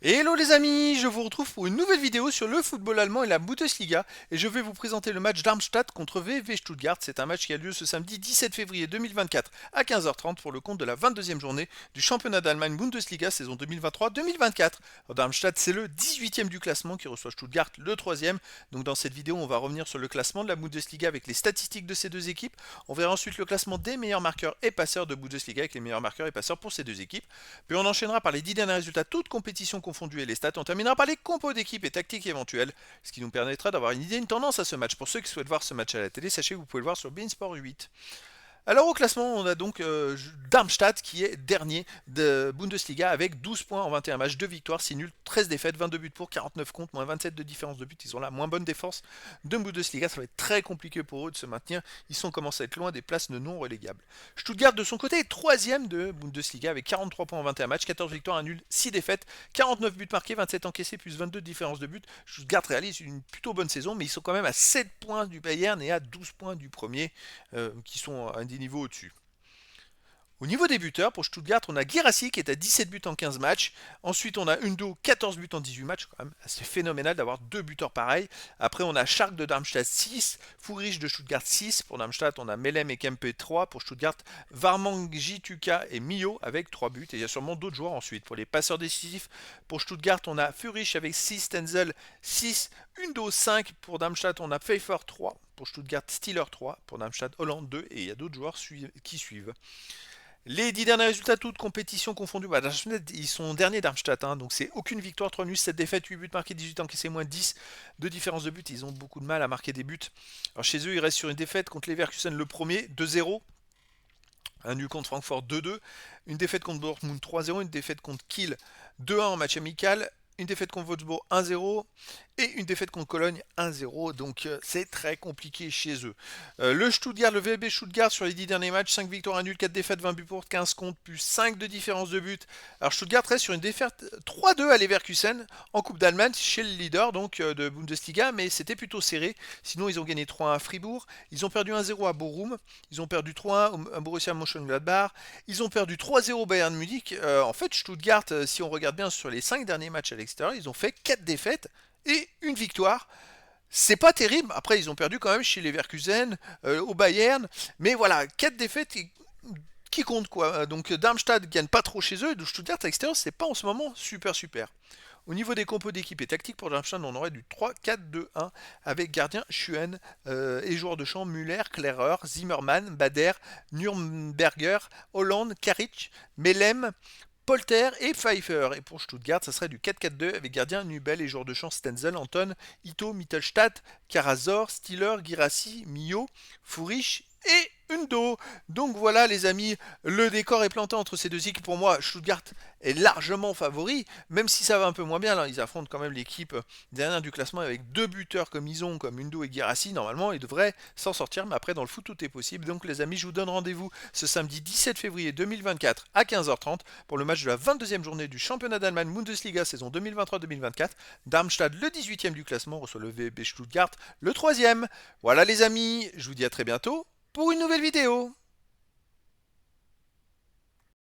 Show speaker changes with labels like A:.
A: Hello les amis, je vous retrouve pour une nouvelle vidéo sur le football allemand et la Bundesliga et je vais vous présenter le match Darmstadt contre VfB Stuttgart. C'est un match qui a lieu ce samedi 17 février 2024 à 15h30 pour le compte de la 22e journée du championnat d'Allemagne Bundesliga saison 2023-2024. Darmstadt c'est le 18e du classement qui reçoit Stuttgart le 3e. Donc dans cette vidéo on va revenir sur le classement de la Bundesliga avec les statistiques de ces deux équipes. On verra ensuite le classement des meilleurs marqueurs et passeurs de Bundesliga avec les meilleurs marqueurs et passeurs pour ces deux équipes. Puis on enchaînera par les 10 derniers résultats, toutes compétitions confondues et les stats. On terminera par les compos d'équipe et tactiques éventuelles, ce qui nous permettra d'avoir une idée, une tendance à ce match. Pour ceux qui souhaitent voir ce match à la télé, sachez que vous pouvez le voir sur Beansport 8. Alors au classement, on a donc Darmstadt qui est dernier de Bundesliga avec 12 points en 21 matchs, 2 victoires, 6 nuls, 13 défaites, 22 buts pour, 49 contre, moins 27 de différence de but. Ils ont la moins bonne défense de Bundesliga, ça va être très compliqué pour eux de se maintenir. Ils sont commencés à être loin des places de non relégables. Stuttgart de son côté est troisième de Bundesliga avec 43 points en 21 matchs, 14 victoires, 1 nul, 6 défaites, 49 buts marqués, 27 encaissés plus 22 de différence de but. Stuttgart réalise une plutôt bonne saison, mais ils sont quand même à 7 points du Bayern et à 12 points du premier, qui sont à des niveaux au-dessus. Au niveau des buteurs, pour Stuttgart, on a Guirassy qui est à 17 buts en 15 matchs. Ensuite, on a Undo, 14 buts en 18 matchs. Quand même assez phénoménal d'avoir deux buteurs pareils. Après, on a Schark de Darmstadt 6, Furich de Stuttgart 6. Pour Darmstadt, on a Melem et Kempe 3. Pour Stuttgart, Varmangi, Tuka et Mio avec 3 buts. Et il y a sûrement d'autres joueurs ensuite. Pour les passeurs décisifs, pour Stuttgart, on a Furich avec 6, Stenzel 6, Undo 5. Pour Darmstadt, on a Pfeiffer 3. Pour Stuttgart, Stiller 3. Pour Darmstadt, Hollande 2. Et il y a d'autres joueurs qui suivent. Les 10 derniers résultats, toutes compétitions confondues, ils sont derniers Darmstadt, hein, donc c'est aucune victoire, 3 nuls, 7 défaites, 8 buts marqués, 18 encaissés, moins 10 de différence de but. Ils ont beaucoup de mal à marquer des buts. Alors chez eux, ils restent sur une défaite contre Leverkusen le premier, 2-0. Un nul contre Francfort 2-2, une défaite contre Dortmund 3-0, une défaite contre Kiel 2-1 en match amical, une défaite contre Wolfsburg 1-0 et une défaite contre Cologne 1-0. Donc c'est très compliqué chez eux. Le Stuttgart, le VfB Stuttgart sur les 10 derniers matchs, 5 victoires, 1 nul, 4 défaites, 20 buts pour, 15 contre, plus 5 de différence de but. Alors Stuttgart reste sur une défaite 3-2 à Leverkusen en Coupe d'Allemagne chez le leader donc de Bundesliga, mais c'était plutôt serré. Sinon ils ont gagné 3-1 à Fribourg, ils ont perdu 1-0 à Bochum, ils ont perdu 3-1 à Borussia Mönchengladbach, ils ont perdu 3-0 au Bayern Munich. En fait Stuttgart, si on regarde bien sur les 5 derniers matchs à l'extérieur, ils ont fait 4 défaites et une victoire. C'est pas terrible. Après, ils ont perdu quand même chez les Leverkusen, au Bayern. Mais voilà, 4 défaites qui comptent quoi. Donc Darmstadt gagne pas trop chez eux. Et Stuttgart à l'extérieur, c'est pas en ce moment super super. Au niveau des compos d'équipe et tactique pour Darmstadt, on aurait du 3-4-2-1 avec gardien Schuen et joueurs de champ Müller, Klärer, Zimmermann, Bader, Nürnberger, Hollande, Karic, Melem, Polter et Pfeiffer. Et pour Stuttgart, ça serait du 4-4-2 avec gardien Nubel et joueurs de champ Stenzel, Anton, Ito, Mittelstadt, Karazor, Stiller, Girassi, Mio, Furich et Undo. Donc voilà les amis, le décor est planté entre ces deux équipes. Pour moi, Stuttgart est largement favori, même si ça va un peu moins bien. Là, ils affrontent quand même l'équipe dernière du classement avec deux buteurs comme ils ont, comme Undo et Girassi. Normalement, ils devraient s'en sortir, mais après dans le foot tout est possible. Donc les amis, je vous donne rendez-vous ce samedi 17 février 2024 à 15h30 pour le match de la 22e journée du championnat d'Allemagne Bundesliga saison 2023-2024. Darmstadt, le 18e du classement, reçoit le VfB Stuttgart, le 3e. Voilà les amis, je vous dis à très bientôt pour une nouvelle vidéo.